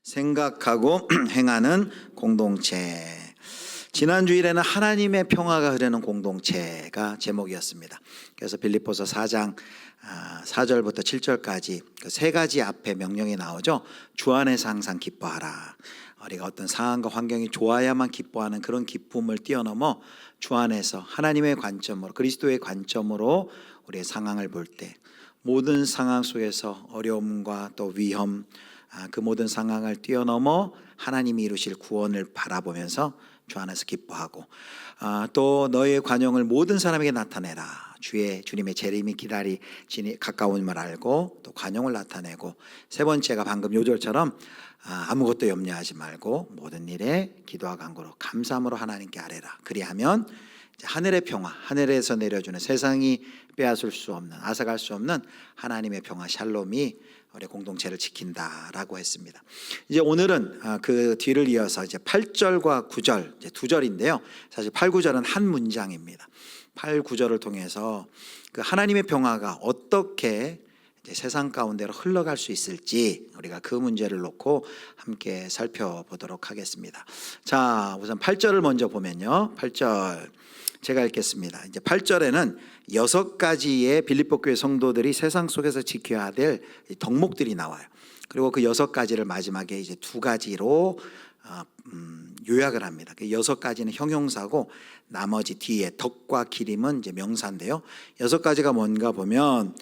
생각하고 행하는 공동체. 지난 주일에는 하나님의 평화가 흐르는 공동체가 제목이었습니다. 그래서 빌립보서 4장 4절부터 7절까지 그 세 가지 앞에 명령이 나오죠. 주 안에서 항상 기뻐하라. 우리가 어떤 상황과 환경이 좋아야만 기뻐하는 그런 기쁨을 뛰어넘어 주 안에서 하나님의 관점으로, 그리스도의 관점으로 우리의 상황을 볼 때 모든 상황 속에서 어려움과 또 위험, 그 모든 상황을 뛰어넘어 하나님이 이루실 구원을 바라보면서 주 안에서 기뻐하고, 또 너의 관용을 모든 사람에게 나타내라. 주님의 재림이 가까움을 알고 또 관용을 나타내고, 세 번째가 방금 요절처럼 아무것도 염려하지 말고 모든 일에 기도와 간구로 감사함으로 하나님께 아뢰라. 그리하면 하늘의 평화, 하늘에서 내려주는 세상이 빼앗을 수 없는, 앗아갈 수 없는 하나님의 평화 샬롬이 우리 공동체를 지킨다라고 했습니다. 이제 오늘은 그 뒤를 이어서 이제 8절과 9절, 이제 두 절인데요. 사실 8, 9절은 한 문장입니다. 8, 9절을 통해서 그 하나님의 평화가 어떻게 이제 세상 가운데로 흘러갈 수 있을지 우리가 그 문제를 놓고 함께 살펴보도록 하겠습니다. 자, 우선 8절을 먼저 보면요. 8절 제가 읽겠습니다. 이제 8절에는 6가지의 빌립보 교회 성도들이 세상 속에서 지켜야 될 덕목들이 나와요. 그리고 그 6가지를 마지막에 이제 2가지로 요약을 합니다. 그 6가지는 형용사고 나머지 뒤에 덕과 기림은 이제 명사인데요. 6가지가 뭔가 보면,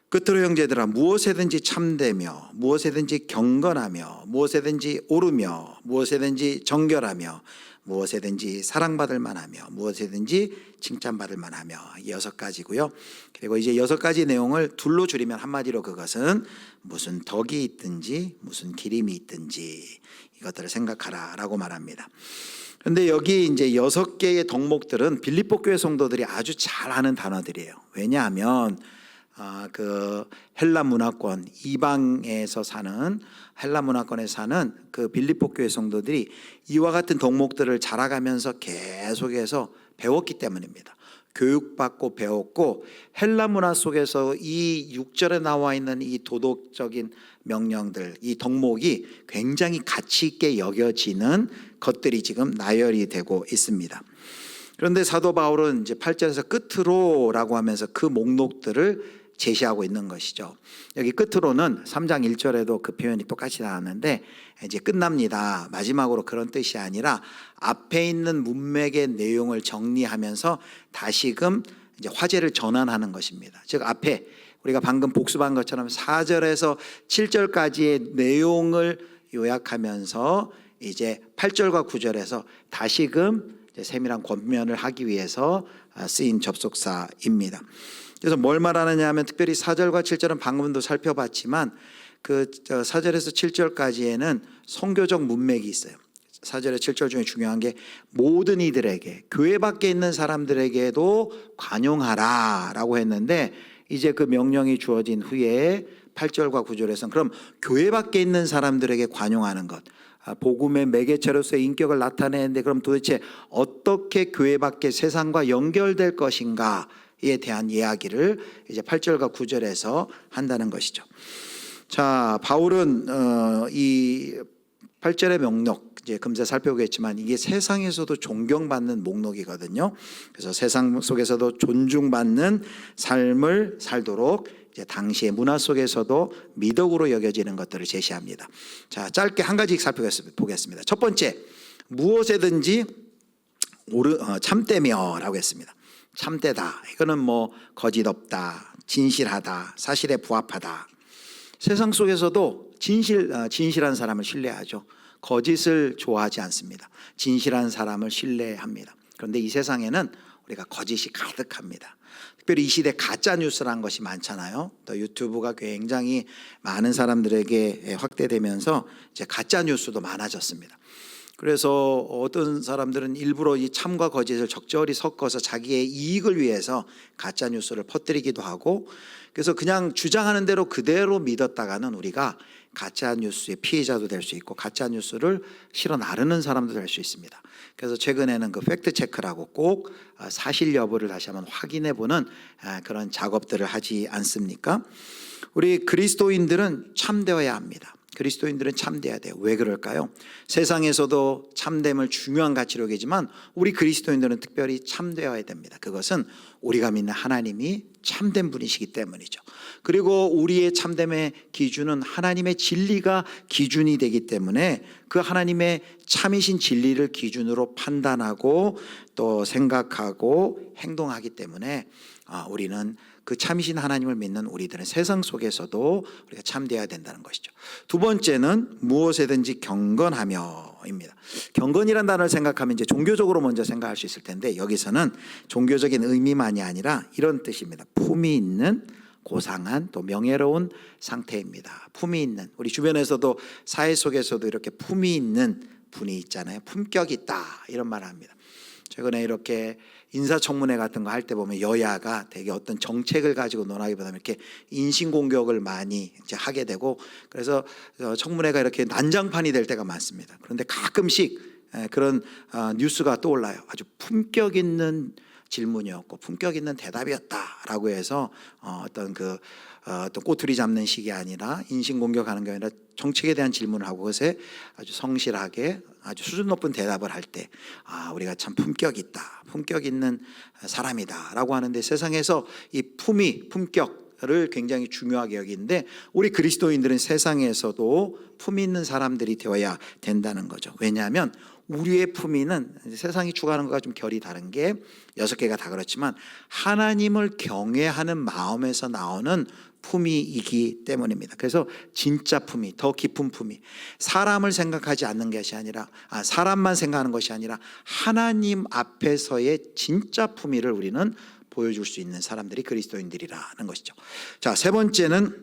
끝으로 형제들아, 무엇에든지 참되며 무엇에든지 경건하며 무엇에든지 오르며 무엇에든지 정결하며 무엇에든지 사랑받을 만하며 무엇에든지 칭찬받을 만하며, 6가지고요. 그리고 이제 6가지 내용을 둘로 줄이면 한마디로 그것은 무슨 덕이 있든지 무슨 기림이 있든지 이것들을 생각하라 라고 말합니다. 그런데 여기 이제 6개의 덕목들은 빌립보 교회 성도들이 아주 잘 아는 단어들이에요. 왜냐하면 그 헬라 문화권, 이방에서 사는 헬라 문화권에 사는 그 빌립보 교회 성도들이 이와 같은 덕목들을 자라가면서 계속해서 배웠기 때문입니다. 교육받고 배웠고, 헬라 문화 속에서 이 6절에 나와 있는 이 도덕적인 명령들, 이 덕목이 굉장히 가치 있게 여겨지는 것들이 지금 나열이 되고 있습니다. 그런데 사도 바울은 이제 8절에서 끝으로라고 하면서 그 목록들을 제시하고 있는 것이죠. 여기 끝으로는 3장 1절에도 그 표현이 똑같이 나왔는데 이제 끝납니다. 마지막으로 그런 뜻이 아니라 앞에 있는 문맥의 내용을 정리하면서 다시금 이제 화제를 전환하는 것입니다. 즉 앞에 우리가 방금 복습한 것처럼 4절에서 7절까지의 내용을 요약하면서 이제 8절과 9절에서 다시금 세밀한 권면을 하기 위해서 쓰인 접속사입니다. 그래서 뭘 말하느냐 하면, 특별히 4절과 7절은 방금도 살펴봤지만 그 4절에서 7절까지에는 선교적 문맥이 있어요. 4절에 7절 중에 중요한 게 모든 이들에게, 교회 밖에 있는 사람들에게도 관용하라 라고 했는데, 이제 그 명령이 주어진 후에 8절과 9절에서는 그럼 교회 밖에 있는 사람들에게 관용하는 것, 복음의 매개체로서의 인격을 나타내는데 그럼 도대체 어떻게 교회 밖에 세상과 연결될 것인가에 대한 이야기를 이제 8절과 9절에서 한다는 것이죠. 자, 바울은 이 8절의 명록, 이제 금세 살펴보겠지만 이게 세상에서도 존경받는 목록이거든요. 그래서 세상 속에서도 존중받는 삶을 살도록 이제 당시의 문화 속에서도 미덕으로 여겨지는 것들을 제시합니다. 자, 짧게 한 가지 살펴보겠습니다. 첫 번째, 무엇에든지 참되며 라고 했습니다. 참되다, 이거는 뭐 거짓 없다, 진실하다, 사실에 부합하다. 세상 속에서도 진실한 사람을 신뢰하죠. 거짓을 좋아하지 않습니다. 진실한 사람을 신뢰합니다. 그런데 이 세상에는 우리가 거짓이 가득합니다. 특별히 이 시대 가짜 뉴스라는 것이 많잖아요. 또 유튜브가 굉장히 많은 사람들에게 확대되면서 이제 가짜 뉴스도 많아졌습니다. 그래서 어떤 사람들은 일부러 이 참과 거짓을 적절히 섞어서 자기의 이익을 위해서 가짜 뉴스를 퍼뜨리기도 하고, 그래서 그냥 주장하는 대로 그대로 믿었다가는 우리가 가짜 뉴스의 피해자도 될 수 있고 가짜 뉴스를 실어 나르는 사람도 될 수 있습니다. 그래서 최근에는 그 팩트 체크라고 꼭 사실 여부를 다시 한번 확인해 보는 그런 작업들을 하지 않습니까? 우리 그리스도인들은 참되어야 합니다. 그리스도인들은 참돼야 돼요. 왜 그럴까요? 세상에서도 참됨을 중요한 가치로 여기지만 우리 그리스도인들은 특별히 참되어야 됩니다. 그것은 우리가 믿는 하나님이 참된 분이시기 때문이죠. 그리고 우리의 참됨의 기준은 하나님의 진리가 기준이 되기 때문에 그 하나님의 참이신 진리를 기준으로 판단하고 또 생각하고 행동하기 때문에 우리는 그 참이신 하나님을 믿는 우리들은 세상 속에서도 우리가 참되어야 된다는 것이죠. 두 번째는 무엇에든지 경건하며입니다. 경건이라는 단어를 생각하면 이제 종교적으로 먼저 생각할 수 있을 텐데 여기서는 종교적인 의미만이 아니라 이런 뜻입니다. 품이 있는 고상한 또 명예로운 상태입니다. 품이 있는, 우리 주변에서도 사회 속에서도 이렇게 품이 있는 분이 있잖아요. 품격이 있다 이런 말을 합니다. 최근에 이렇게 인사청문회 같은 거 할 때 보면 여야가 되게 어떤 정책을 가지고 논하기보다는 이렇게 인신공격을 많이 이제 하게 되고, 그래서 청문회가 이렇게 난장판이 될 때가 많습니다. 그런데 가끔씩 그런 뉴스가 떠올라요. 아주 품격 있는 질문이었고 품격 있는 대답이었다라고 해서 어떤 꼬투리 잡는 식이 아니라 인신공격하는 게 아니라 정책에 대한 질문을 하고 그것에 아주 성실하게 아주 수준 높은 대답을 할 때 우리가 참 품격 있다, 품격 있는 사람이다라고 하는데, 세상에서 이 품격을 굉장히 중요하게 여기는데 우리 그리스도인들은 세상에서도 품이 있는 사람들이 되어야 된다는 거죠. 왜냐하면 우리의 품위는 세상이 추구하는 것과 좀 결이 다른 게 6개가 다 그렇지만 하나님을 경외하는 마음에서 나오는 품위이기 때문입니다. 그래서 진짜 품위, 더 깊은 품위, 사람을 생각하지 않는 것이 아니라 사람만 생각하는 것이 아니라 하나님 앞에서의 진짜 품위를 우리는 보여줄 수 있는 사람들이 그리스도인들이라는 것이죠. 자, 세 번째는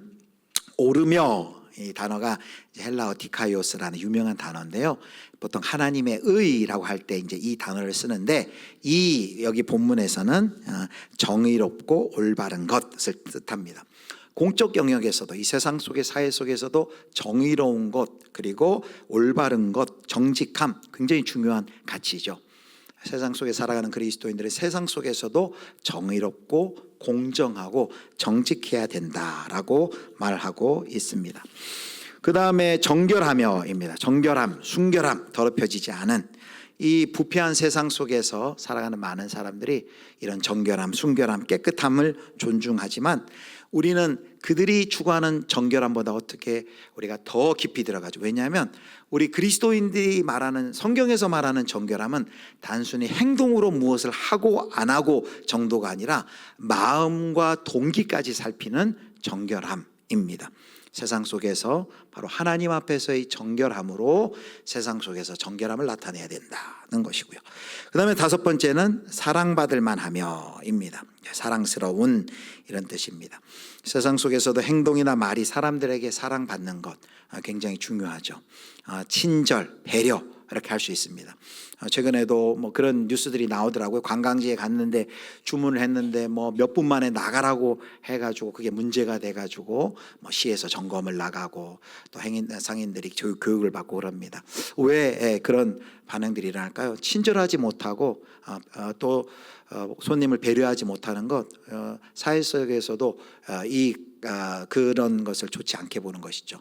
오르며, 이 단어가 헬라어 디카이오스라는 유명한 단어인데요. 보통 하나님의 의라고 할 때 이제 이 단어를 쓰는데, 여기 본문에서는 정의롭고 올바른 것을 뜻합니다. 공적 영역에서도, 이 세상 속의 사회 속에서도 정의로운 것, 그리고 올바른 것, 정직함, 굉장히 중요한 가치죠. 세상 속에 살아가는 그리스도인들의 세상 속에서도 정의롭고 공정하고 정직해야 된다라고 말하고 있습니다. 그 다음에 정결하며입니다. 정결함, 순결함, 더럽혀지지 않은, 이 부패한 세상 속에서 살아가는 많은 사람들이 이런 정결함, 순결함, 깨끗함을 존중하지만 우리는 그들이 추구하는 정결함보다 어떻게 우리가 더 깊이 들어가죠. 왜냐하면 우리 그리스도인들이 말하는, 성경에서 말하는 정결함은 단순히 행동으로 무엇을 하고 안 하고 정도가 아니라 마음과 동기까지 살피는 정결함입니다. 세상 속에서 바로 하나님 앞에서의 정결함으로 세상 속에서 정결함을 나타내야 된다는 것이고요. 그 다음에 5번째는 사랑받을 만하며입니다. 사랑스러운, 이런 뜻입니다. 세상 속에서도 행동이나 말이 사람들에게 사랑받는 것 굉장히 중요하죠. 친절, 배려, 이렇게 할 수 있습니다. 최근에도 뭐 그런 뉴스들이 나오더라고요. 관광지에 갔는데 주문을 했는데 뭐 몇 분 만에 나가라고 해가지고 그게 문제가 돼가지고 뭐 시에서 점검을 나가고 또 상인들이 교육을 받고 그럽니다. 왜 그런 반응들이 일어날까요? 친절하지 못하고 또 손님을 배려하지 못하는 것, 사회 속에서도 그런 것을 좋지 않게 보는 것이죠.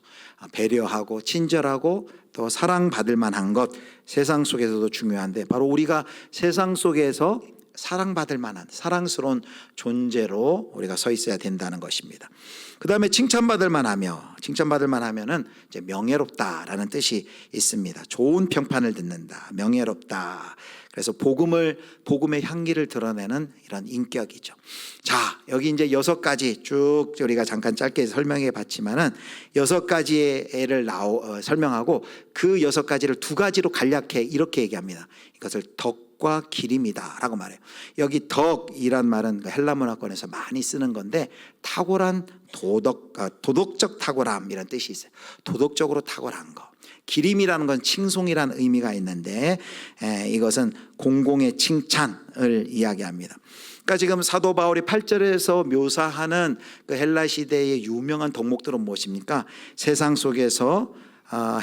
배려하고 친절하고 또 사랑받을 만한 것, 세상 속에서도 중요한데 바로 우리가 세상 속에서 사랑받을 만한 사랑스러운 존재로 우리가 서 있어야 된다는 것입니다. 그 다음에 칭찬받을 만하며, 칭찬받을 만하면은 이제 명예롭다라는 뜻이 있습니다. 좋은 평판을 듣는다, 명예롭다. 그래서 복음의 향기를 드러내는 이런 인격이죠. 자, 여기 이제 6가지 쭉 우리가 잠깐 짧게 설명해 봤지만은 6가지의 애를 설명하고 그 6가지를 2가지로 간략해 이렇게 얘기합니다. 이것을 덕과 기림이다라고 말해요. 여기 덕이란 말은 헬라 문화권에서 많이 쓰는 건데 탁월한 도덕적 탁월함이라는 뜻이 있어요. 도덕적으로 탁월한 거. 기림이라는 건 칭송이라는 의미가 있는데 이것은 공공의 칭찬을 이야기합니다. 그러니까 지금 사도 바울이 8절에서 묘사하는 그 헬라 시대의 유명한 덕목들은 무엇입니까? 세상 속에서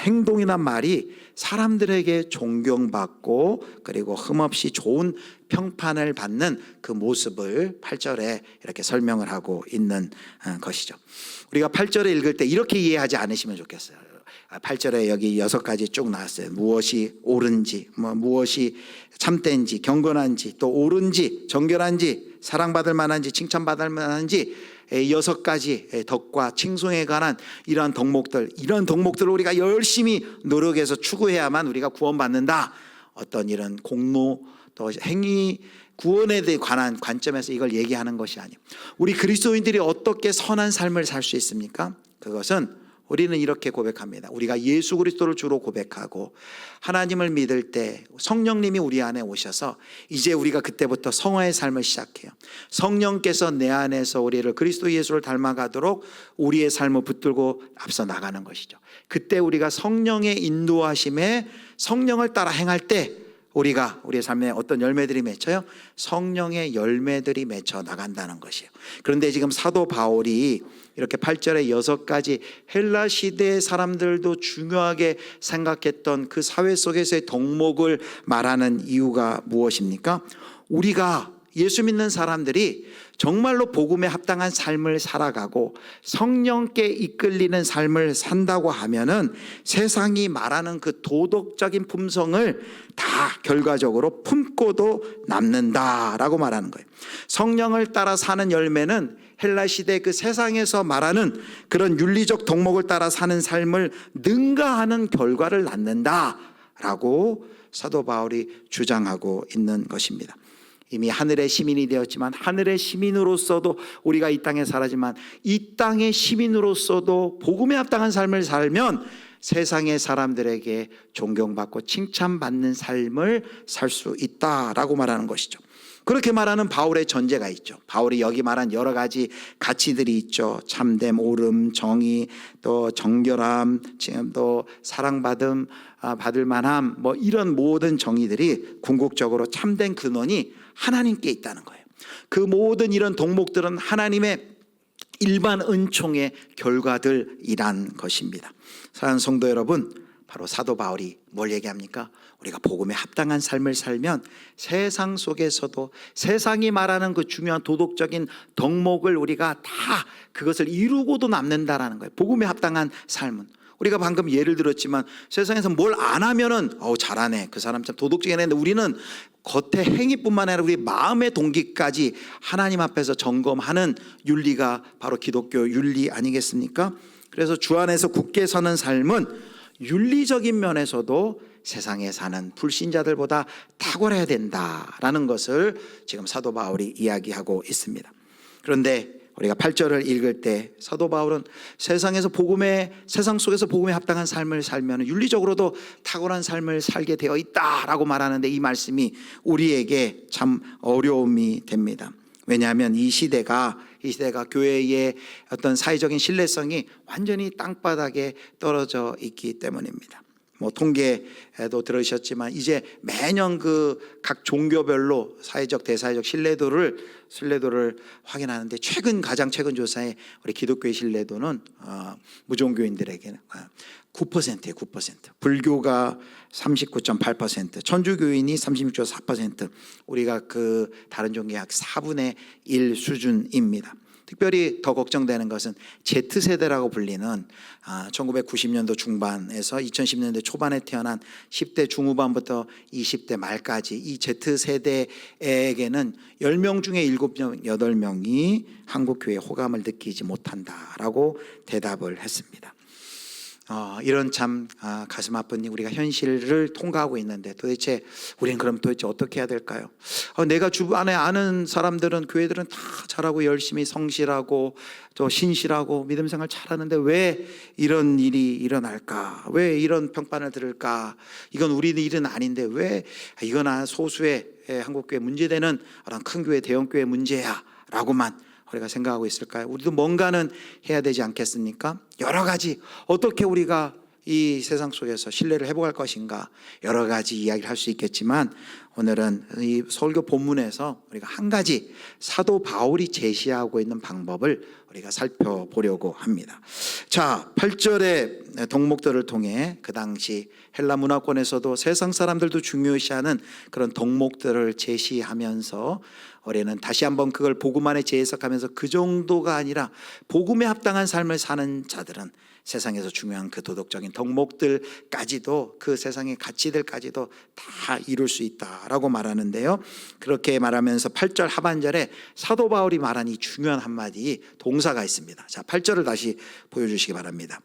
행동이나 말이 사람들에게 존경받고 그리고 흠없이 좋은 평판을 받는 그 모습을 8절에 이렇게 설명을 하고 있는 것이죠. 우리가 8절에 읽을 때 이렇게 이해하지 않으시면 좋겠어요. 8절에 여기 6가지 쭉 나왔어요. 무엇이 옳은지, 무엇이 참된지, 경건한지, 또 옳은지, 정결한지, 사랑받을 만한지, 칭찬받을 만한지 6가지 덕과 칭송에 관한 이러한 덕목들, 이런 덕목들을 우리가 열심히 노력해서 추구해야만 우리가 구원받는다. 어떤 이런 공로 또 행위 구원에 관한 관점에서 이걸 얘기하는 것이 아니에요. 우리 그리스도인들이 어떻게 선한 삶을 살 수 있습니까? 그것은 우리는 이렇게 고백합니다. 우리가 예수 그리스도를 주로 고백하고 하나님을 믿을 때 성령님이 우리 안에 오셔서 이제 우리가 그때부터 성화의 삶을 시작해요. 성령께서 내 안에서 우리를 그리스도 예수를 닮아가도록 우리의 삶을 붙들고 앞서 나가는 것이죠. 그때 우리가 성령의 인도하심에 성령을 따라 행할 때 우리가 우리의 삶에 어떤 열매들이 맺혀요? 성령의 열매들이 맺혀 나간다는 것이에요. 그런데 지금 사도 바울이 이렇게 8절에 6가지 헬라 시대의 사람들도 중요하게 생각했던 그 사회 속에서의 덕목을 말하는 이유가 무엇입니까? 우리가 예수 믿는 사람들이 정말로 복음에 합당한 삶을 살아가고 성령께 이끌리는 삶을 산다고 하면은 세상이 말하는 그 도덕적인 품성을 다 결과적으로 품고도 남는다라고 말하는 거예요. 성령을 따라 사는 열매는 헬라 시대 그 세상에서 말하는 그런 윤리적 덕목을 따라 사는 삶을 능가하는 결과를 낳는다라고 사도 바울이 주장하고 있는 것입니다. 이미 하늘의 시민이 되었지만 하늘의 시민으로서도 우리가 이 땅에 살았지만 이 땅의 시민으로서도 복음에 합당한 삶을 살면 세상의 사람들에게 존경받고 칭찬받는 삶을 살 수 있다라고 말하는 것이죠. 그렇게 말하는 바울의 전제가 있죠. 바울이 여기 말한 여러 가지 가치들이 있죠. 참됨, 옳음, 정의, 또 정결함, 또 사랑받음, 받을 만함, 이런 모든 정의들이 궁극적으로 참된 근원이 하나님께 있다는 거예요. 그 모든 이런 덕목들은 하나님의 일반 은총의 결과들이란 것입니다. 사랑하는 성도 여러분, 바로 사도 바울이 뭘 얘기합니까? 우리가 복음에 합당한 삶을 살면 세상 속에서도 세상이 말하는 그 중요한 도덕적인 덕목을 우리가 다 그것을 이루고도 남는다라는 거예요. 복음에 합당한 삶은 우리가 방금 예를 들었지만 세상에서 뭘 안 하면은 잘하네, 그 사람 참 도덕적인 애인데 우리는 겉의 행위뿐만 아니라 우리 마음의 동기까지 하나님 앞에서 점검하는 윤리가 바로 기독교 윤리 아니겠습니까? 그래서 주 안에서 굳게 서는 삶은 윤리적인 면에서도 세상에 사는 불신자들보다 탁월해야 된다라는 것을 지금 사도 바울이 이야기하고 있습니다. 그런데 우리가 8절을 읽을 때 사도 바울은 세상 속에서 복음에 합당한 삶을 살면 윤리적으로도 탁월한 삶을 살게 되어 있다라고 말하는데 이 말씀이 우리에게 참 어려움이 됩니다. 왜냐하면 이 시대가 교회의 어떤 사회적인 신뢰성이 완전히 땅바닥에 떨어져 있기 때문입니다. 통계에도 들으셨지만 이제 매년 그 각 종교별로 사회적 대사회적 신뢰도를 확인하는데 가장 최근 조사에 우리 기독교의 신뢰도는 무종교인들에게는 9%예요. 9%. 불교가 39.8%, 천주교인이 36.4%, 우리가 그 다른 종교의 약 4분의 1 수준입니다. 특별히 더 걱정되는 것은 Z세대라고 불리는 1990년도 중반에서 2010년대 초반에 태어난 10대 중후반부터 20대 말까지 이 Z세대에게는 10명 중에 7명, 8명이 한국교회에 호감을 느끼지 못한다라고 대답을 했습니다. 이런 참 가슴 아픈 우리가 현실을 통과하고 있는데 도대체 우리는 그럼 도대체 어떻게 해야 될까요? 내가 주변에 아는 사람들은 교회들은 다 잘하고 열심히 성실하고 또 신실하고 믿음 생활 잘하는데 왜 이런 일이 일어날까? 왜 이런 평판을 들을까? 이건 우리 일은 아닌데 왜 이거나 소수의 한국교회 문제되는 큰 교회 대형 교회 문제야 라고만 우리가 생각하고 있을까요? 우리도 뭔가는 해야 되지 않겠습니까? 여러 가지 어떻게 우리가 이 세상 속에서 신뢰를 회복할 것인가 여러 가지 이야기를 할 수 있겠지만 오늘은 이 설교 본문에서 우리가 한 가지 사도 바울이 제시하고 있는 방법을 우리가 살펴보려고 합니다. 자, 8절의 덕목들을 통해 그 당시 헬라 문화권에서도 세상 사람들도 중요시하는 그런 덕목들을 제시하면서 우리는 다시 한번 그걸 복음 안에 재해석하면서 그 정도가 아니라 복음에 합당한 삶을 사는 자들은 세상에서 중요한 그 도덕적인 덕목들까지도, 그 세상의 가치들까지도 다 이룰 수 있다라고 말하는데요. 그렇게 말하면서 8절 하반절에 사도 바울이 말한 이 중요한 한마디 동사가 있습니다. 자, 8절을 다시 보여주시기 바랍니다.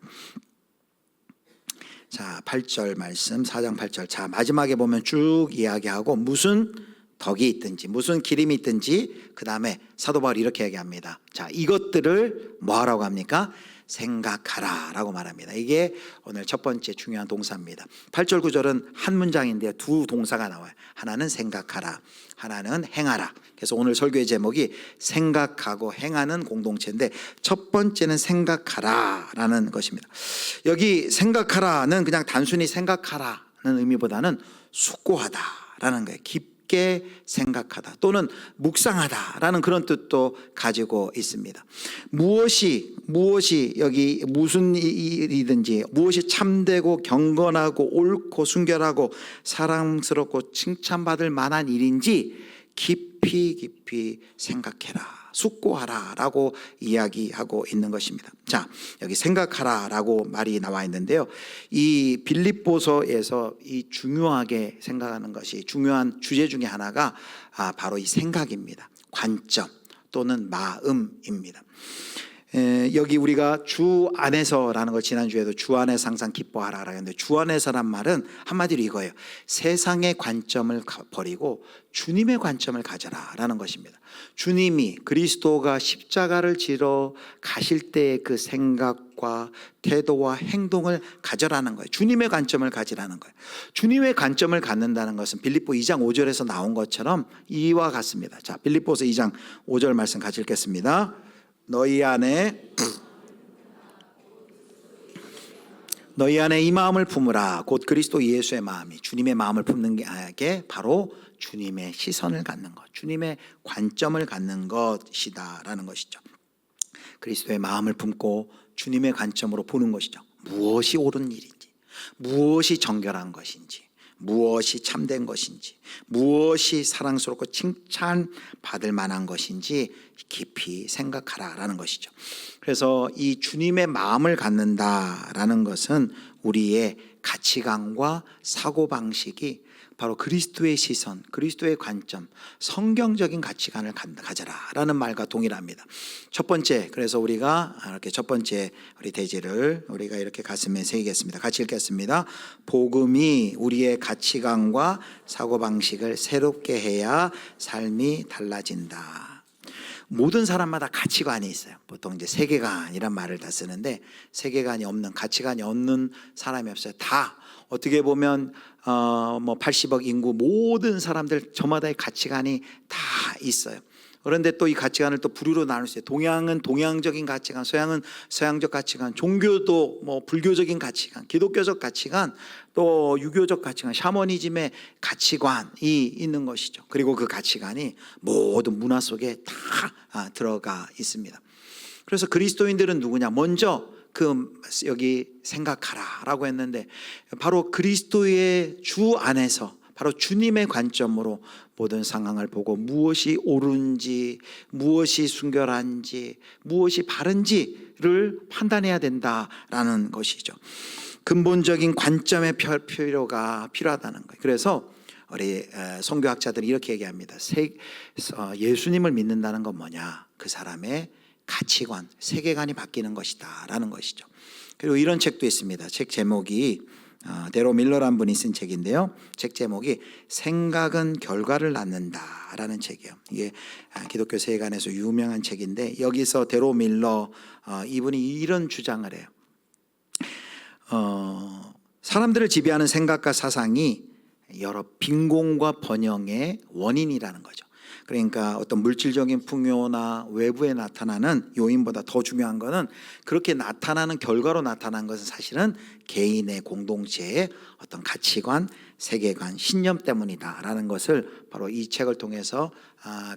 자, 8절 말씀, 4장 8절. 자, 마지막에 보면 쭉 이야기하고 무슨 덕이 있든지 무슨 기림이 있든지, 그 다음에 사도 바울이 이렇게 얘기합니다. 자, 이것들을 뭐 하라고 합니까? 생각하라 라고 말합니다. 이게 오늘 첫 번째 중요한 동사입니다. 8절 9절은 한 문장인데 두 동사가 나와요. 하나는 생각하라, 하나는 행하라. 그래서 오늘 설교의 제목이 생각하고 행하는 공동체인데, 첫 번째는 생각하라 라는 것입니다. 여기 생각하라는 그냥 단순히 생각하라는 의미보다는 숙고하다 라는 거예요. 깊게 생각하다 또는 묵상하다라는 그런 뜻도 가지고 있습니다. 무엇이 여기 무슨 일이든지, 무엇이 참되고 경건하고 옳고 순결하고 사랑스럽고 칭찬받을 만한 일인지 깊이 생각해라, 숙고하라 라고 이야기하고 있는 것입니다. 자, 여기 생각하라 라고 말이 나와 있는데요, 이 빌립보서에서 이 중요하게 생각하는 것이, 중요한 주제 중에 하나가 바로 이 생각입니다. 관점 또는 마음입니다. 여기 우리가 주 안에서라는 걸 지난주에도 주 안에서 항상 기뻐하라 했는데, 주 안에서란 말은 한마디로 이거예요. 세상의 관점을 버리고 주님의 관점을 가져라 라는 것입니다. 주님이, 그리스도가 십자가를 지러 가실 때의 그 생각과 태도와 행동을 가져라는 거예요. 주님의 관점을 가지라는 거예요. 주님의 관점을 갖는다는 것은 빌립보 2장 5절에서 나온 것처럼 이와 같습니다. 자, 빌립보서 2장 5절 말씀 같이 읽겠습니다. 너희 안에 이 마음을 품으라. 곧 그리스도 예수의 마음이, 주님의 마음을 품는 게 바로 주님의 시선을 갖는 것, 주님의 관점을 갖는 것이다라는 것이죠. 그리스도의 마음을 품고 주님의 관점으로 보는 것이죠. 무엇이 옳은 일인지, 무엇이 정결한 것인지, 무엇이 참된 것인지, 무엇이 사랑스럽고 칭찬받을 만한 것인지 깊이 생각하라라는 것이죠. 그래서 이 주님의 마음을 갖는다라는 것은 우리의 가치관과 사고방식이 바로 그리스도의 시선, 그리스도의 관점, 성경적인 가치관을 가져라라는 말과 동일합니다. 첫 번째, 그래서 우리가 이렇게 첫 번째 우리 대지를 우리가 이렇게 가슴에 새기겠습니다. 같이 읽겠습니다. 복음이 우리의 가치관과 사고방식을 새롭게 해야 삶이 달라진다. 모든 사람마다 가치관이 있어요. 보통 이제 세계관이란 말을 다 쓰는데, 세계관이 없는, 가치관이 없는 사람이 없어요. 다 어떻게 보면 80억 인구 모든 사람들 저마다의 가치관이 다 있어요. 그런데 또 이 가치관을 또 부류로 나눌 수 있어요. 동양은 동양적인 가치관, 서양은 서양적 가치관, 종교도 불교적인 가치관, 기독교적 가치관, 또 유교적 가치관, 샤머니즘의 가치관이 있는 것이죠. 그리고 그 가치관이 모든 문화 속에 다 들어가 있습니다. 그래서 그리스도인들은 누구냐? 먼저 여기 생각하라라고 했는데, 바로 그리스도의 주 안에서 바로 주님의 관점으로 모든 상황을 보고 무엇이 옳은지, 무엇이 순결한지, 무엇이 바른지를 판단해야 된다라는 것이죠. 근본적인 관점의 필요가 필요하다는 거예요. 그래서 우리 선교학자들이 이렇게 얘기합니다. 예수님을 믿는다는 건 뭐냐? 그 사람의 가치관, 세계관이 바뀌는 것이다 라는 것이죠. 그리고 이런 책도 있습니다. 책 제목이 데로 밀러라는 분이 쓴 책인데요, 책 제목이 생각은 결과를 낳는다 라는 책이에요. 이게 기독교 세계관에서 유명한 책인데, 여기서 데로 밀러 이분이 이런 주장을 해요. 사람들을 지배하는 생각과 사상이 여러 빈곤과 번영의 원인이라는 거죠. 그러니까 어떤 물질적인 풍요나 외부에 나타나는 요인보다 더 중요한 것은 그렇게 나타나는 결과로 나타난 것은 사실은 개인의 공동체의 어떤 가치관, 세계관, 신념 때문이다라는 것을 바로 이 책을 통해서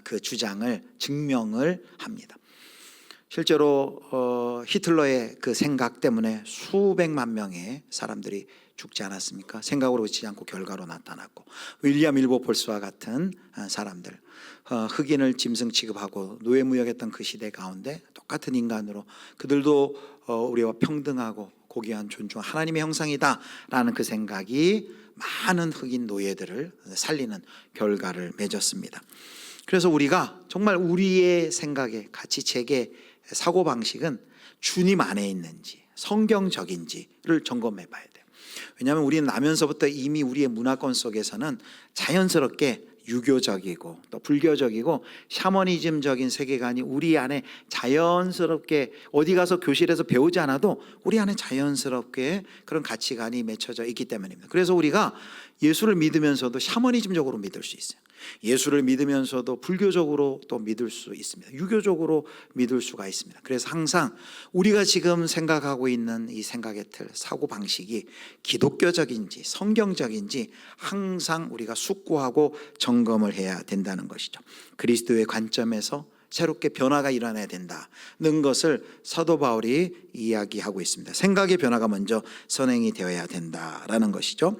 그 주장을 증명을 합니다. 실제로 히틀러의 그 생각 때문에 수백만 명의 사람들이 죽지 않았습니까? 생각으로 그치지 않고 결과로 나타났고, 윌리엄 윌버폴스와 같은 사람들, 흑인을 짐승 취급하고 노예무역했던 그 시대 가운데 똑같은 인간으로 그들도 우리와 평등하고 고귀한 존중, 하나님의 형상이다라는 그 생각이 많은 흑인 노예들을 살리는 결과를 맺었습니다. 그래서 우리가 정말 우리의 생각의 가치체계, 사고방식은 주님 안에 있는지 성경적인지를 점검해 봐야 돼요. 왜냐하면 우리는 나면서부터 이미 우리의 문화권 속에서는 자연스럽게 유교적이고 또 불교적이고 샤머니즘적인 세계관이 우리 안에 자연스럽게, 어디 가서 교실에서 배우지 않아도 우리 안에 자연스럽게 그런 가치관이 맺혀져 있기 때문입니다. 그래서 우리가 예수를 믿으면서도 샤머니즘적으로 믿을 수 있어요. 예수를 믿으면서도 불교적으로 또 믿을 수 있습니다. 유교적으로 믿을 수가 있습니다. 그래서 항상 우리가 지금 생각하고 있는 이 생각의 틀, 사고방식이 기독교적인지 성경적인지 항상 우리가 숙고하고 점검을 해야 된다는 것이죠. 그리스도의 관점에서 새롭게 변화가 일어나야 된다는 것을 사도 바울이 이야기하고 있습니다. 생각의 변화가 먼저 선행이 되어야 된다라는 것이죠.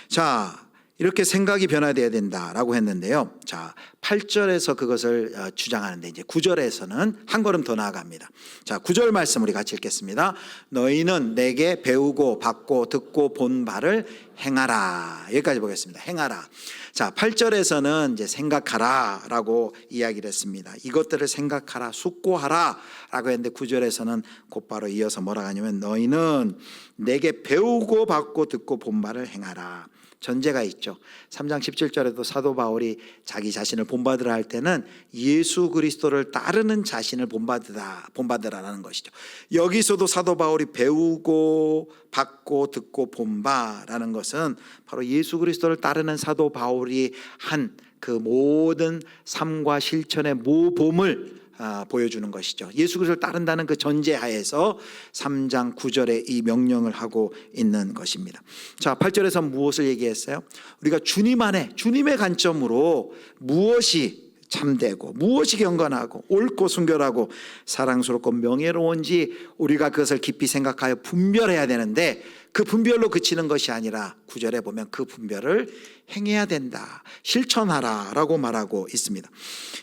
자, 이렇게 생각이 변화되어야 된다라고 했는데요. 자, 8절에서 그것을 주장하는데 이제 9절에서는 한 걸음 더 나아갑니다. 자, 9절 말씀 우리 같이 읽겠습니다. 너희는 내게 배우고 받고 듣고 본 바를 행하라. 여기까지 보겠습니다. 행하라. 자, 8절에서는 이제 생각하라라고 이야기를 했습니다. 이것들을 생각하라, 숙고하라라고 했는데 9절에서는 곧바로 이어서 뭐라고 하냐면 너희는 내게 배우고 받고 듣고 본 바를 행하라. 전제가 있죠. 3장 17절에도 사도 바울이 자기 자신을 본받으라 할 때는 예수 그리스도를 따르는 자신을 본받으라는 것이죠. 여기서도 사도 바울이 배우고 받고 듣고 본바라는 것은 바로 예수 그리스도를 따르는 사도 바울이 한 그 모든 삶과 실천의 모범을 보여주는 것이죠. 예수 그리스도를 따른다는 그 전제하에서 3장 9절에 이 명령을 하고 있는 것입니다. 자, 8절에서 무엇을 얘기했어요? 우리가 주님 안에, 주님의 관점으로 무엇이 참되고 무엇이 경건하고 옳고 순결하고 사랑스럽고 명예로운지 우리가 그것을 깊이 생각하여 분별해야 되는데, 그 분별로 그치는 것이 아니라 9절에 보면 그 분별을 행해야 된다, 실천하라 라고 말하고 있습니다.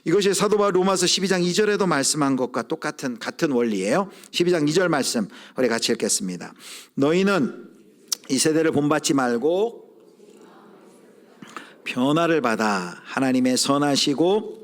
이것이 사도 바울 로마서 12장 2절에도 말씀한 것과 같은 원리예요. 12장 2절 말씀 우리 같이 읽겠습니다. 너희는 이 세대를 본받지 말고 변화를 받아 하나님의 선하시고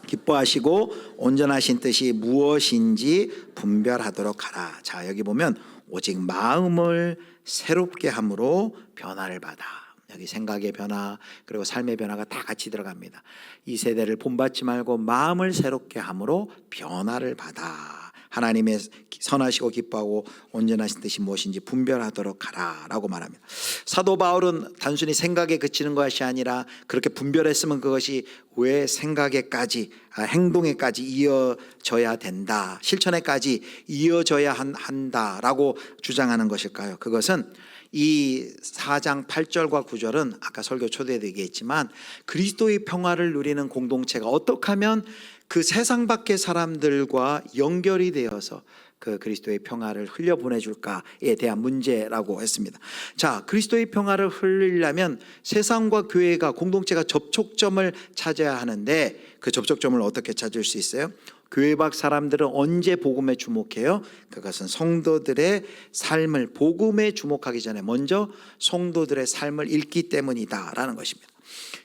기뻐하시고 온전하신 뜻이 무엇인지 분별하도록 하라. 자, 여기 보면 오직 마음을 새롭게 함으로 변화를 받아. 여기 생각의 변화 그리고 삶의 변화가 다 같이 들어갑니다. 이 세대를 본받지 말고 마음을 새롭게 함으로 변화를 받아. 하나님의 선하시고 기뻐하고 온전하신 뜻이 무엇인지 분별하도록 하라 라고 말합니다. 사도 바울은 단순히 생각에 그치는 것이 아니라 그렇게 분별했으면 그것이 왜 생각에까지 행동에까지 이어져야 된다, 실천에까지 이어져야 한다라고 주장하는 것일까요? 그것은 이 4장 8절과 9절은 아까 설교 초대에도 얘기했지만 그리스도의 평화를 누리는 공동체가 어떻게 하면 그 세상 밖의 사람들과 연결이 되어서 그 그리스도의 평화를 흘려보내줄까에 대한 문제라고 했습니다. 자, 그리스도의 평화를 흘리려면 세상과 교회가, 공동체가 접촉점을 찾아야 하는데 그 접촉점을 어떻게 찾을 수 있어요? 교회 밖 사람들은 언제 복음에 주목해요? 그것은 성도들의 삶을, 복음에 주목하기 전에 먼저 성도들의 삶을 읽기 때문이다라는 것입니다.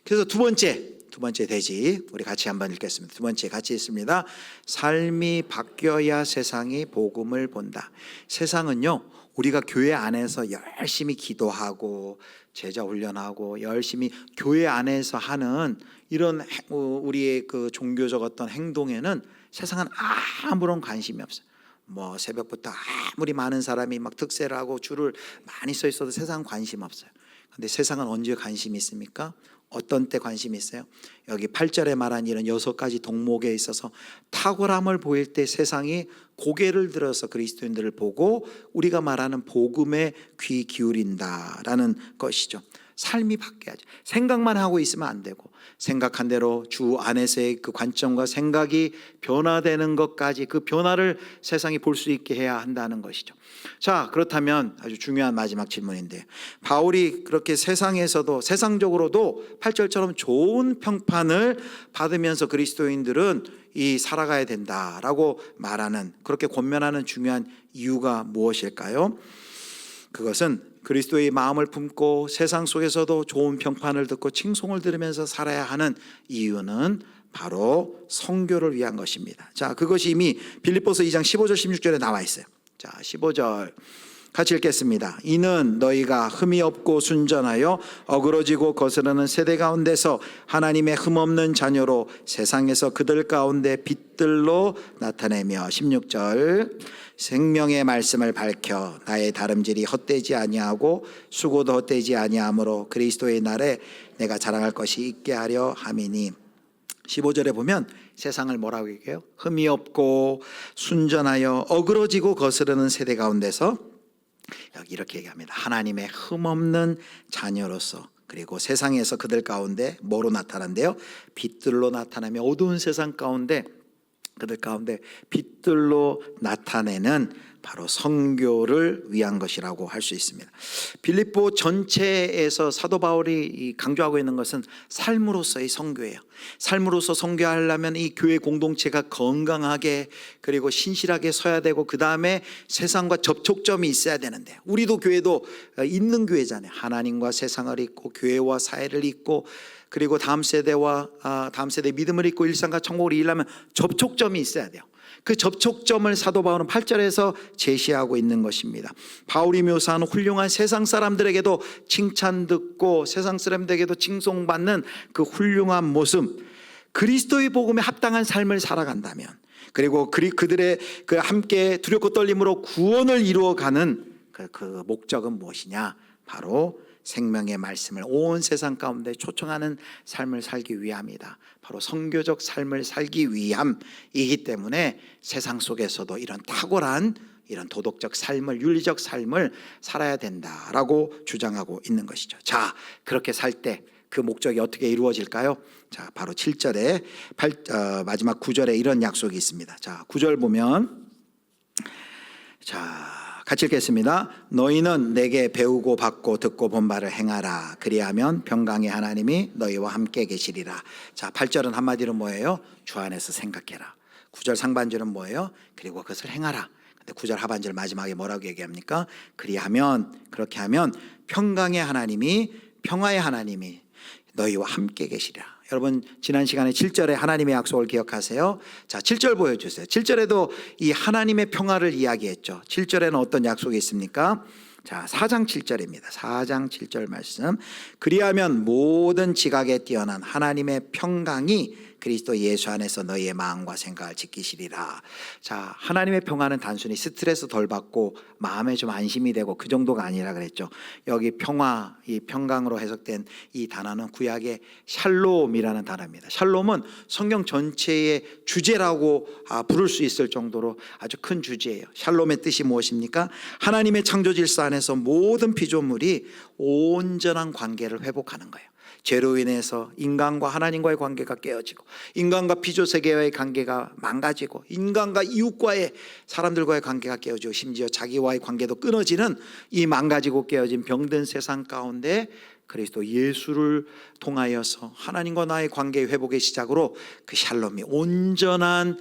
그래서 두 번째 대지 우리 같이 한번 읽겠습니다. 두 번째 같이 읽습니다. 삶이 바뀌어야 세상이 복음을 본다. 세상은요, 우리가 교회 안에서 열심히 기도하고 제자 훈련하고 열심히 교회 안에서 하는 이런 우리의 그 종교적 어떤 행동에는 세상은 아무런 관심이 없어요. 뭐 새벽부터 아무리 많은 사람이 막 특세를 하고 줄을 많이 서 있어도 세상은 관심 없어요. 근데 세상은 언제 관심이 있습니까? 어떤 때 관심이 있어요? 여기 8절에 말한 이런 6가지 덕목에 있어서 탁월함을 보일 때 세상이 고개를 들어서 그리스도인들을 보고 우리가 말하는 복음에 귀 기울인다라는 것이죠. 삶이 바뀌어야죠. 생각만 하고 있으면 안 되고, 생각한 대로 주 안에서의 그 관점과 생각이 변화되는 것까지, 그 변화를 세상이 볼 수 있게 해야 한다는 것이죠. 자, 그렇다면 아주 중요한 마지막 질문인데, 바울이 그렇게 세상적으로도 8절처럼 좋은 평판을 받으면서 그리스도인들은 이 살아가야 된다라고 말하는, 그렇게 권면하는 중요한 이유가 무엇일까요? 그것은 그리스도의 마음을 품고 세상 속에서도 좋은 평판을 듣고 칭송을 들으면서 살아야 하는 이유는 바로 선교를 위한 것입니다. 자, 그것이 이미 빌립보서 2장 15절 16절에 나와 있어요. 자, 15절 같이 읽겠습니다. 이는 너희가 흠이 없고 순전하여 어그러지고 거스르는 세대 가운데서 하나님의 흠없는 자녀로 세상에서 그들 가운데 빛들로 나타내며, 16절 생명의 말씀을 밝혀 나의 다름질이 헛되지 아니하고 수고도 헛되지 아니하므로 그리스도의 날에 내가 자랑할 것이 있게 하려 함이니. 15절에 보면 세상을 뭐라고 얘기해요? 흠이 없고 순전하여 어그러지고 거스르는 세대 가운데서, 여기 이렇게 얘기합니다. 하나님의 흠없는 자녀로서, 그리고 세상에서 그들 가운데 뭐로 나타난대요? 빛들로 나타나며, 어두운 세상 가운데 그들 가운데 빛들로 나타내는 바로 선교를 위한 것이라고 할 수 있습니다. 빌립보 전체에서 사도 바울이 강조하고 있는 것은 삶으로서의 선교예요. 삶으로서 선교하려면 이 교회 공동체가 건강하게 그리고 신실하게 서야 되고, 그 다음에 세상과 접촉점이 있어야 되는데, 우리도 교회도 있는 교회잖아요. 하나님과 세상을 잇고 교회와 사회를 잇고, 그리고 다음 세대 믿음을 잇고 일상과 천국을 이루려면 접촉점이 있어야 돼요. 그 접촉점을 사도 바울은 8절에서 제시하고 있는 것입니다. 바울이 묘사하는 훌륭한 세상 사람들에게도 칭찬 듣고 세상 사람들에게도 칭송받는 그 훌륭한 모습, 그리스도의 복음에 합당한 삶을 살아간다면, 그리고 그들의 그 함께 두렵고 떨림으로 구원을 이루어가는 그 목적은 무엇이냐? 바로 생명의 말씀을 온 세상 가운데 초청하는 삶을 살기 위함이다. 바로 선교적 삶을 살기 위함이기 때문에 세상 속에서도 이런 탁월한 이런 도덕적 삶을, 윤리적 삶을 살아야 된다라고 주장하고 있는 것이죠. 자, 그렇게 살 때 그 목적이 어떻게 이루어질까요? 자, 바로 7절에 마지막 9절에 이런 약속이 있습니다. 자, 9절 보면, 자, 같이 읽겠습니다. 너희는 내게 배우고 받고 듣고 본 바를 행하라. 그리하면 평강의 하나님이 너희와 함께 계시리라. 자, 8절은 한마디로 뭐예요? 주 안에서 생각해라. 9절 상반절은 뭐예요? 그리고 그것을 행하라. 근데 9절 하반절 마지막에 뭐라고 얘기합니까? 그리하면, 그렇게 하면 평강의 하나님이, 평화의 하나님이 너희와 함께 계시리라. 여러분, 지난 시간에 7절에 하나님의 약속을 기억하세요? 자, 7절 보여주세요. 7절에도 이 하나님의 평화를 이야기했죠. 7절에는 어떤 약속이 있습니까? 자, 4장 7절입니다. 4장 7절 말씀. 그리하면 모든 지각에 뛰어난 하나님의 평강이 그리스도 예수 안에서 너희의 마음과 생각을 지키시리라. 자, 하나님의 평화는 단순히 스트레스 덜 받고 마음에 좀 안심이 되고 그 정도가 아니라 그랬죠. 여기 평화, 이 평강으로 해석된 이 단어는 구약의 샬롬이라는 단어입니다. 샬롬은 성경 전체의 주제라고 부를 수 있을 정도로 아주 큰 주제예요. 샬롬의 뜻이 무엇입니까? 하나님의 창조 질서 안에서 모든 피조물이 온전한 관계를 회복하는 거예요. 죄로 인해서 인간과 하나님과의 관계가 깨어지고, 인간과 피조세계와의 관계가 망가지고, 인간과 이웃과의, 사람들과의 관계가 깨어지고, 심지어 자기와의 관계도 끊어지는 이 망가지고 깨어진 병든 세상 가운데 그리스도 예수를 통하여서 하나님과 나의 관계 회복의 시작으로 그 샬롬이 온전한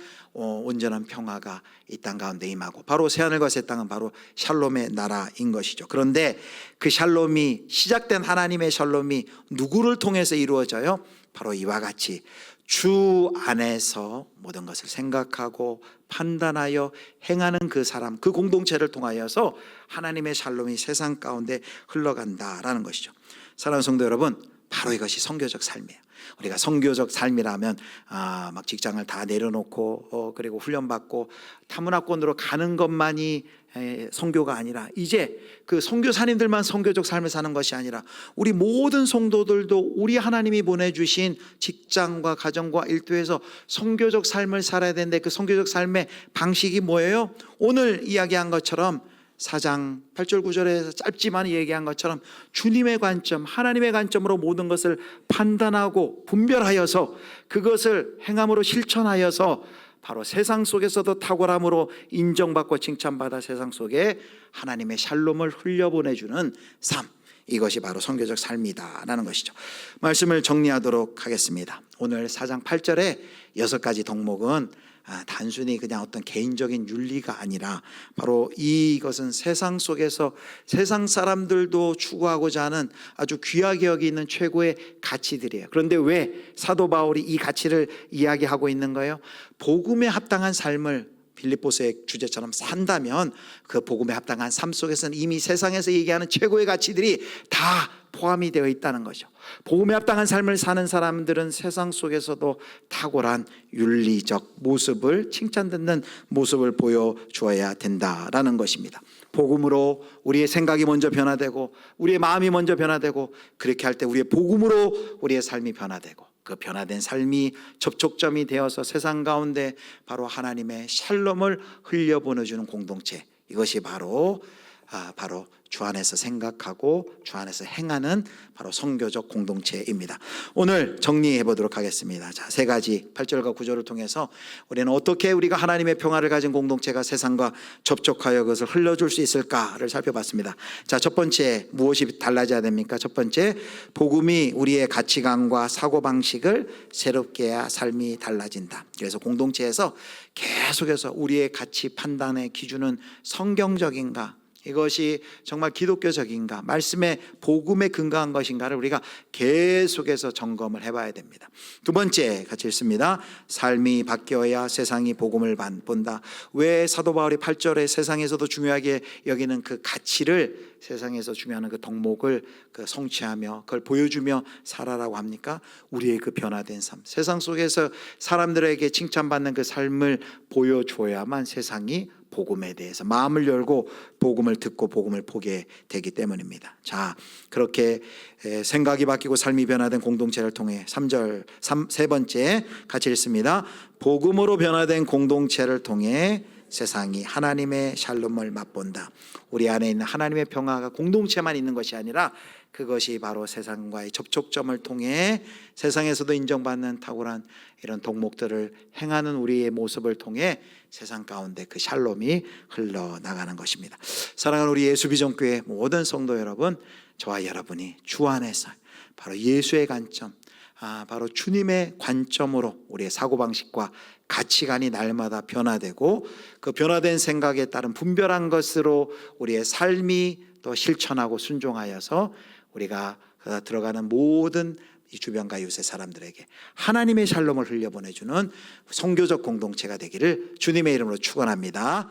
평화가 이 땅 가운데 임하고, 바로 새하늘과 새 땅은 바로 샬롬의 나라인 것이죠. 그런데 그 샬롬이, 시작된 하나님의 샬롬이 누구를 통해서 이루어져요? 바로 이와 같이 주 안에서 모든 것을 생각하고 판단하여 행하는 그 사람, 그 공동체를 통하여서 하나님의 샬롬이 세상 가운데 흘러간다라는 것이죠. 사랑하는 성도 여러분, 바로 이것이 선교적 삶이에요. 우리가 선교적 삶이라면 막 직장을 다 내려놓고 그리고 훈련받고 타문화권으로 가는 것만이 선교가 아니라 이제 그 선교사님들만 선교적 삶을 사는 것이 아니라 우리 모든 성도들도 우리 하나님이 보내주신 직장과 가정과 일터에서 선교적 삶을 살아야 되는데 그 선교적 삶의 방식이 뭐예요? 오늘 이야기한 것처럼 4장 8절 9절에서 짧지만 얘기한 것처럼 주님의 관점, 하나님의 관점으로 모든 것을 판단하고 분별하여서 그것을 행함으로 실천하여서 바로 세상 속에서도 탁월함으로 인정받고 칭찬받아 세상 속에 하나님의 샬롬을 흘려보내주는 삶, 이것이 바로 선교적 삶이다라는 것이죠. 말씀을 정리하도록 하겠습니다. 오늘 4장 8절에 6가지 덕목은 단순히 그냥 어떤 개인적인 윤리가 아니라 바로 이것은 세상 속에서 세상 사람들도 추구하고자 하는 아주 귀하게 여기는 최고의 가치들이에요. 그런데 왜 사도 바울이 이 가치를 이야기하고 있는 거예요? 복음에 합당한 삶을 빌립보서의 주제처럼 산다면 그 복음에 합당한 삶 속에서는 이미 세상에서 얘기하는 최고의 가치들이 다 포함이 되어 있다는 거죠. 복음에 합당한 삶을 사는 사람들은 세상 속에서도 탁월한 윤리적 모습을 칭찬듣는 모습을 보여주어야 된다라는 것입니다. 복음으로 우리의 생각이 먼저 변화되고 우리의 마음이 먼저 변화되고 그렇게 할 때 우리의 복음으로 우리의 삶이 변화되고 그 변화된 삶이 접촉점이 되어서 세상 가운데 바로 하나님의 샬롬을 흘려보내주는 공동체, 이것이 바로 주 안에서 생각하고 주 안에서 행하는 바로 선교적 공동체입니다. 오늘 정리해 보도록 하겠습니다. 자, 3가지 8절과 9절을 통해서 우리는 어떻게 우리가 하나님의 평화를 가진 공동체가 세상과 접촉하여 그것을 흘려줄 수 있을까를 살펴봤습니다. 자, 첫 번째 무엇이 달라져야 됩니까? 첫 번째, 복음이 우리의 가치관과 사고방식을 새롭게 해야 삶이 달라진다. 그래서 공동체에서 계속해서 우리의 가치 판단의 기준은 성경적인가, 이것이 정말 기독교적인가, 말씀의 복음에 근거한 것인가를 우리가 계속해서 점검을 해봐야 됩니다. 두 번째 같이 읽습니다. 삶이 바뀌어야 세상이 복음을 본다. 왜 사도 바울이 8절에 세상에서도 중요하게 여기는 그 가치를, 세상에서 중요한 그 덕목을 성취하며 그걸 보여주며 살아라고 합니까? 우리의 그 변화된 삶, 세상 속에서 사람들에게 칭찬받는 그 삶을 보여줘야만 세상이 복음에 대해서 마음을 열고 복음을 듣고 복음을 보게 되기 때문입니다. 자, 그렇게 생각이 바뀌고 삶이 변화된 공동체를 통해 3절 세 번째 같이 읽습니다. 복음으로 변화된 공동체를 통해 세상이 하나님의 샬롬을 맛본다. 우리 안에 있는 하나님의 평화가 공동체만 있는 것이 아니라 그것이 바로 세상과의 접촉점을 통해 세상에서도 인정받는 탁월한 이런 덕목들을 행하는 우리의 모습을 통해 세상 가운데 그 샬롬이 흘러나가는 것입니다. 사랑하는 우리 예수비전교회 모든 성도 여러분, 저와 여러분이 주 안에서 바로 예수의 관점, 바로 주님의 관점으로 우리의 사고방식과 가치관이 날마다 변화되고 그 변화된 생각에 따른 분별한 것으로 우리의 삶이 또 실천하고 순종하여서 우리가 들어가는 모든 이 주변과 이웃의 사람들에게 하나님의 샬롬을 흘려보내주는 선교적 공동체가 되기를 주님의 이름으로 축원합니다.